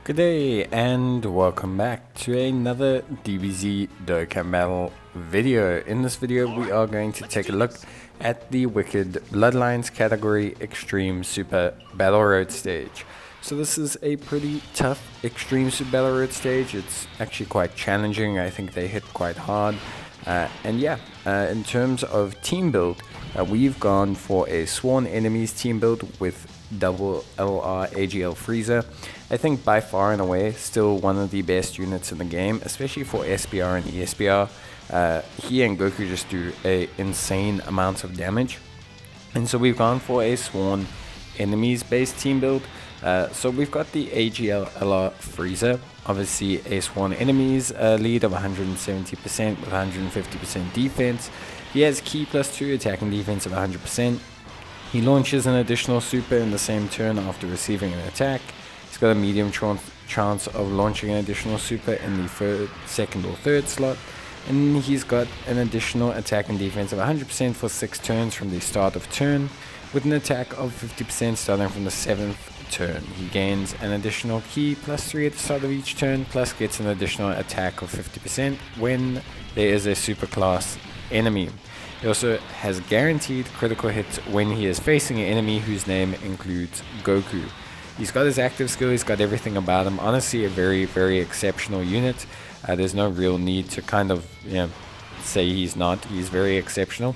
Good day and welcome back to another Dbz Dokkan battle video. In this video we are going to take a look at the Wicked Bloodlines category Extreme Super Battle Road stage. So this is a pretty tough Extreme Super Battle Road stage. It's actually quite challenging. I think they hit quite hard. In terms of team build, we've gone for a Sworn Enemies team build with double LR AGL Frieza. I think by far and away still one of the best units in the game, especially for SBR and ESBR. He and Goku just do a insane amount of damage, and so we've gone for a Sworn Enemies based team build. So we've got the AGL LR Frieza, obviously a Sworn Enemies lead of 170% with 150% defense. He has Ki +2 attack and defense of 100%. He launches an additional super in the same turn after receiving an attack. He's got a medium chance of launching an additional super in the second or third slot. And he's got an additional attack and defense of 100% for 6 turns from the start of turn, with an attack of 50% starting from the 7th turn. He gains an additional Ki +3 at the start of each turn, plus gets an additional attack of 50% when there is a super class enemy. He also has guaranteed critical hits when he is facing an enemy whose name includes Goku. He's got his active skill, he's got everything about him. Honestly, a very, very exceptional unit. There's no real need to kind of say he's not. He's very exceptional.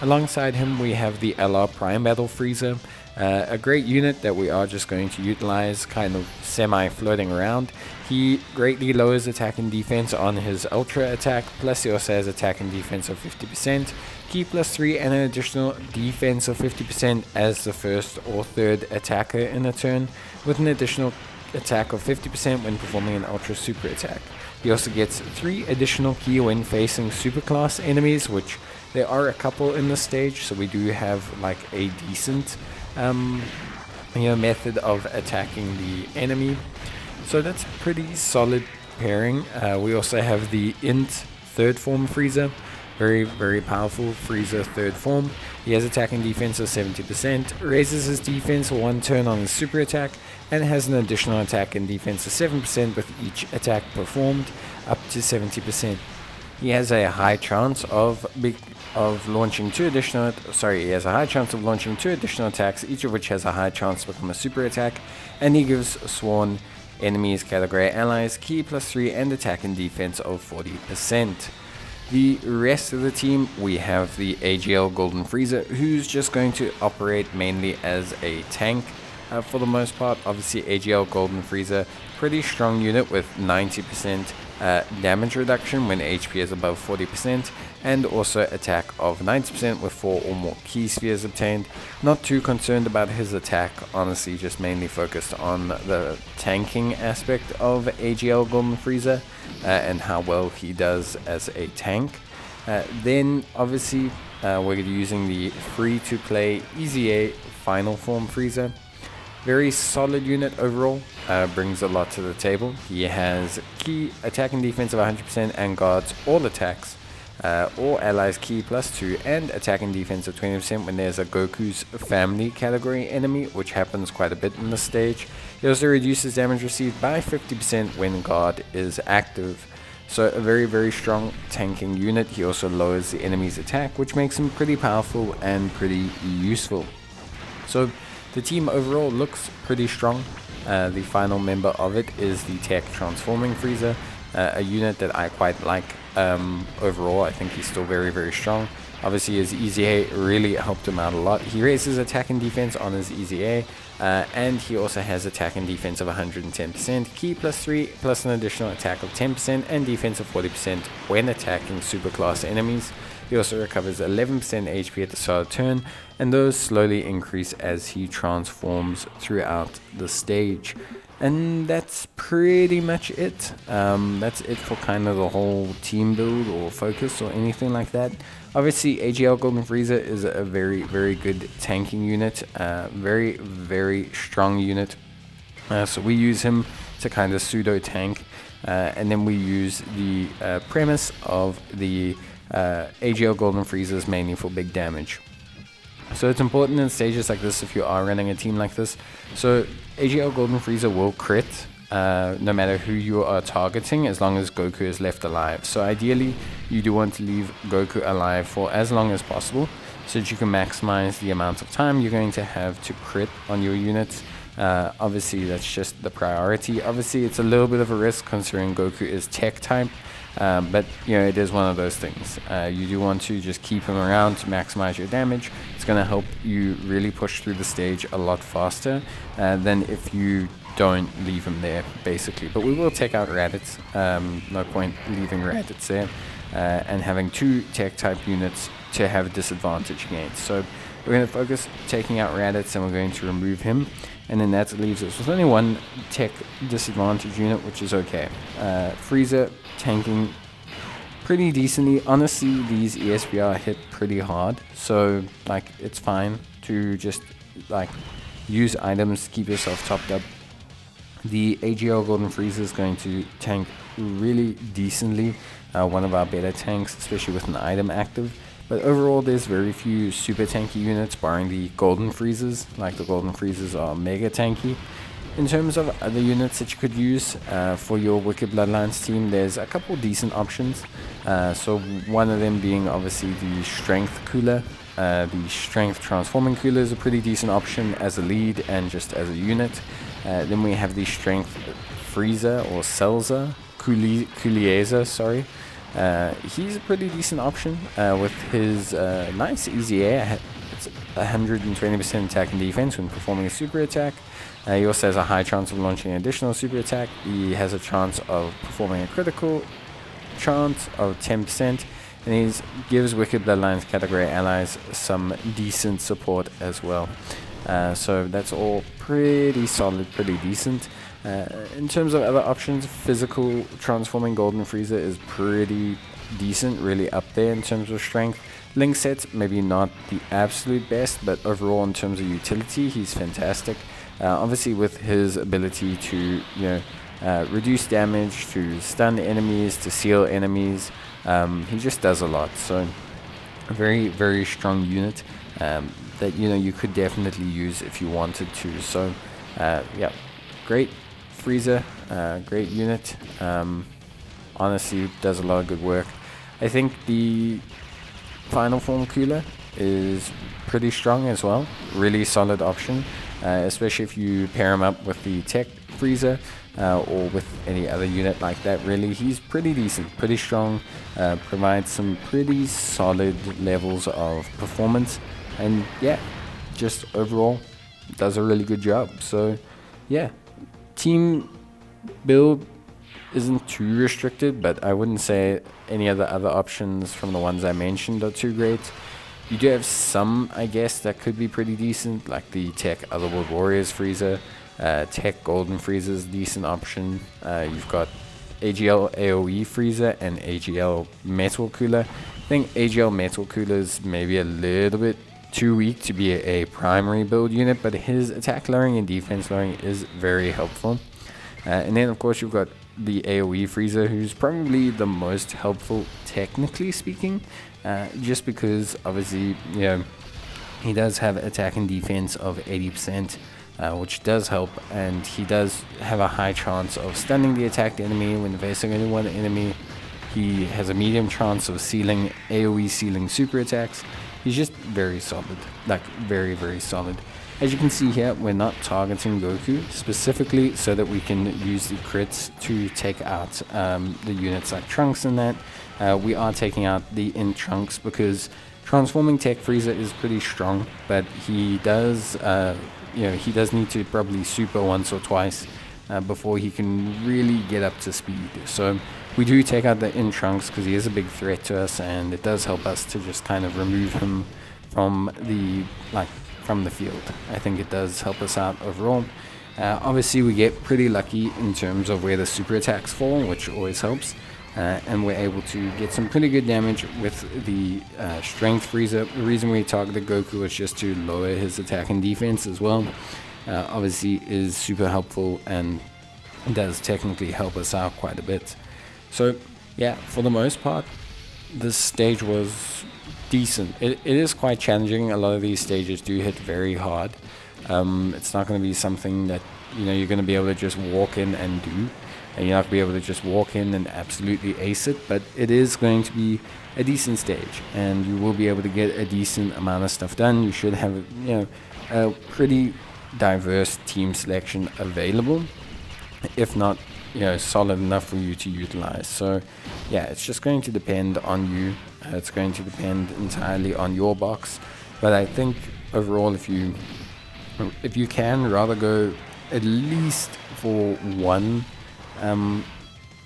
Alongside him, we have the LR Prime Battle Frieza. A great unit that we are just going to utilize kind of semi-floating around. He greatly lowers attack and defense on his Ultra attack, plus he also has attack and defense of 50%, Ki +3 and an additional defense of 50% as the first or third attacker in a turn, with an additional attack of 50% when performing an Ultra Super attack. He also gets 3 additional Ki when facing super class enemies, which there are a couple in this stage, so we do have like a decent method of attacking the enemy. So that's pretty solid pairing. We also have the Int third form Frieza, very, very powerful Frieza third form. He has attack and defense of 70%, raises his defense for 1 turn on his super attack, and has an additional attack and defense of 7% with each attack performed, up to 70%. He has a high chance of launching 2 additional attacks, each of which has a high chance to become a super attack, and he gives Sworn Enemies category allies Ki +3 and attack and defense of 40%. The rest of the team, we have the AGL Golden Frieza, who's just going to operate mainly as a tank for the most part. Obviously AGL Golden Frieza, pretty strong unit with 90% damage reduction when HP is above 40%, and also attack of 90% with 4 or more Ki spheres obtained. Not too concerned about his attack, honestly, just mainly focused on the tanking aspect of AGL Golden Frieza and how well he does as a tank. Then obviously we're using the free to play EZA Final Form Frieza. Very solid unit overall, brings a lot to the table. He has Ki attack and defense of 100% and guards all attacks, all allies Ki +2 and attack and defense of 20% when there's a Goku's family category enemy, which happens quite a bit in this stage. He also reduces damage received by 50% when guard is active. So a very, very strong tanking unit. He also lowers the enemy's attack, which makes him pretty powerful and pretty useful. So the team overall looks pretty strong. The final member of it is the Tech Transforming Frieza, a unit that I quite like overall. I think he's still very, very strong. Obviously his EZA really helped him out a lot. He raises attack and defense on his EZA, and he also has attack and defense of 110%, Ki +3 plus an additional attack of 10% and defense of 40% when attacking superclass enemies. He also recovers 11% HP at the start of turn, and those slowly increase as he transforms throughout the stage. And that's pretty much it. That's it for kind of the whole team build or focus or anything like that. Obviously AGL Golden Frieza is a very, very good tanking unit, very, very strong unit. So we use him to kind of pseudo tank, and then we use the premise of the AGL Golden Frieza mainly for big damage. So it's important in stages like this if you are running a team like this. So AGL Golden Frieza will crit no matter who you are targeting, as long as Goku is left alive. So ideally, you do want to leave Goku alive for as long as possible, so that you can maximize the amount of time you're going to have to crit on your units. Obviously, that's just the priority. Obviously, it's a little bit of a risk considering Goku is tech type, but you know, it is one of those things. You do want to just keep him around to maximize your damage. It's going to help you really push through the stage a lot faster than if you don't leave him there, basically. But we will take out Raditz. No point leaving Raditz there and having 2 tech type units to have a disadvantage against. So we're going to focus taking out Raditz, and we're going to remove him, and then that leaves us with only 1 tech disadvantage unit, which is okay. Frieza tanking pretty decently. Honestly, these Esbr hit pretty hard, so like it's fine to just like use items, keep yourself topped up. The AGL Golden Frieza is going to tank really decently, one of our better tanks, especially with an item active. But overall, there's very few super tanky units, barring the Golden Friezas. Like, the Golden Friezas are mega tanky. In terms of other units that you could use for your Wicked Bloodlines team, there's a couple decent options. So one of them being obviously the Strength Cooler. The Strength Transforming Cooler is a pretty decent option as a lead and just as a unit. Then we have the Strength Frieza or Celza, Kulieza, sorry. He's a pretty decent option with his nice easy air. It's 120% attack and defense when performing a super attack. He also has a high chance of launching an additional super attack. He has a chance of performing a critical chance of 10%. And he gives Wicked Bloodlines category allies some decent support as well. So that's all pretty solid, pretty decent. In terms of other options, physical transforming Golden Frieza is pretty decent, really up there in terms of strength. Link sets, maybe not the absolute best, but overall in terms of utility, he's fantastic. Obviously with his ability to, reduce damage, to stun enemies, to seal enemies, he just does a lot. So a very, very strong unit that, you could definitely use if you wanted to. So, yeah, great Frieza, great unit. Honestly, does a lot of good work. I think the Final Form Cooler is pretty strong as well. Really solid option, especially if you pair him up with the Tech Frieza or with any other unit like that. Really, he's pretty decent, pretty strong, provides some pretty solid levels of performance, and yeah, just overall does a really good job. So yeah, team build isn't too restricted, but I wouldn't say any of the other options from the ones I mentioned are too great. You do have some, I guess, that could be pretty decent, like the Tech Otherworld Warriors Frieza. Tech Golden Frieza is a decent option. You've got AGL AoE Frieza and AGL Metal Cooler. I think AGL Metal Cooler is maybe a little bit too weak to be a primary build unit, but his attack lowering and defense lowering is very helpful. And then of course you've got the AoE Frieza, who's probably the most helpful technically speaking, just because obviously he does have attack and defense of 80%, which does help, and he does have a high chance of stunning the attacked enemy when facing only one enemy. He has a medium chance of sealing AoE sealing super attacks. He's just very solid, like very, very solid. As you can see here, we're not targeting Goku specifically so that we can use the crits to take out the units like Trunks and that. We are taking out the Trunks because transforming Tech Frieza is pretty strong, but he does, he does need to probably super once or twice before he can really get up to speed. So we do take out the Trunks because he is a big threat to us, and it does help us to just kind of remove him from the field. I think it does help us out overall. Obviously we get pretty lucky in terms of where the super attacks fall, which always helps, and we're able to get some pretty good damage with the Strength Frieza. The reason we targeted Goku was just to lower his attack and defense as well. Obviously is super helpful and does technically help us out quite a bit. So yeah, for the most part this stage was decent. It is quite challenging. A lot of these stages do hit very hard. It's not going to be something that you're going to be able to just walk in and do, and you're not going to be able to just walk in and absolutely ace it, but it is going to be a decent stage, and you will be able to get a decent amount of stuff done. You should have, a pretty diverse team selection available, if not, solid enough for you to utilize. So yeah, it's just going to depend on you. It's going to depend entirely on your box, but I think overall, if you can, rather go at least for one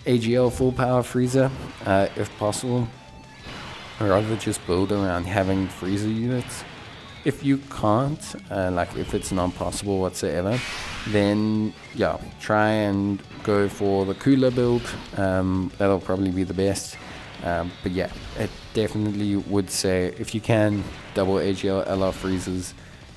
AGL full power Frieza, if possible, or rather just build around having Frieza units. If you can't, like if it's not possible whatsoever, then yeah, try and go for the cooler build. That'll probably be the best. But yeah, it definitely would say, if you can, double AGL LR Friezas.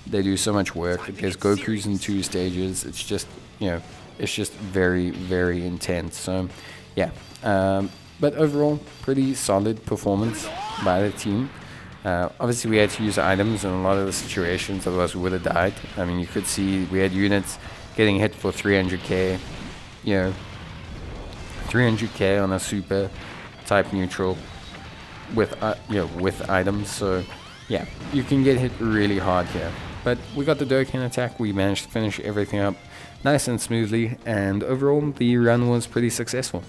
They do so much work. There's Gokus in 2 stages. It's just, it's just very, very intense. So yeah, but overall, pretty solid performance by the team. Obviously we had to use items in a lot of the situations, otherwise we would have died. I mean, you could see we had units getting hit for 300k, 300k on a super type neutral with with items. So yeah, you can get hit really hard here. But we got the Dokkan attack. We managed to finish everything up nice and smoothly, and overall the run was pretty successful.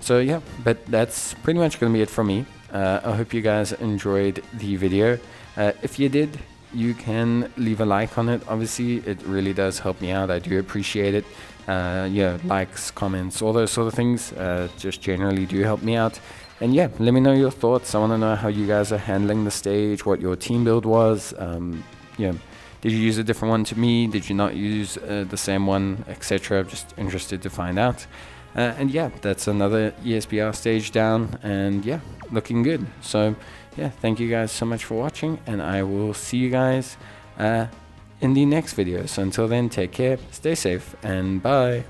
So yeah, but that's pretty much going to be it from me. I hope you guys enjoyed the video. If you did, you can leave a like on it. Obviously, it really does help me out. I do appreciate it. Likes, comments, all those sort of things just generally do help me out. And yeah, let me know your thoughts. I want to know how you guys are handling the stage, what your team build was. Did you use a different one to me? Did you not use the same one, etc.? Just interested to find out. And yeah, that's another ESBR stage down, and yeah, looking good. So yeah, thank you guys so much for watching, and I will see you guys in the next video. So until then, take care, stay safe, and bye.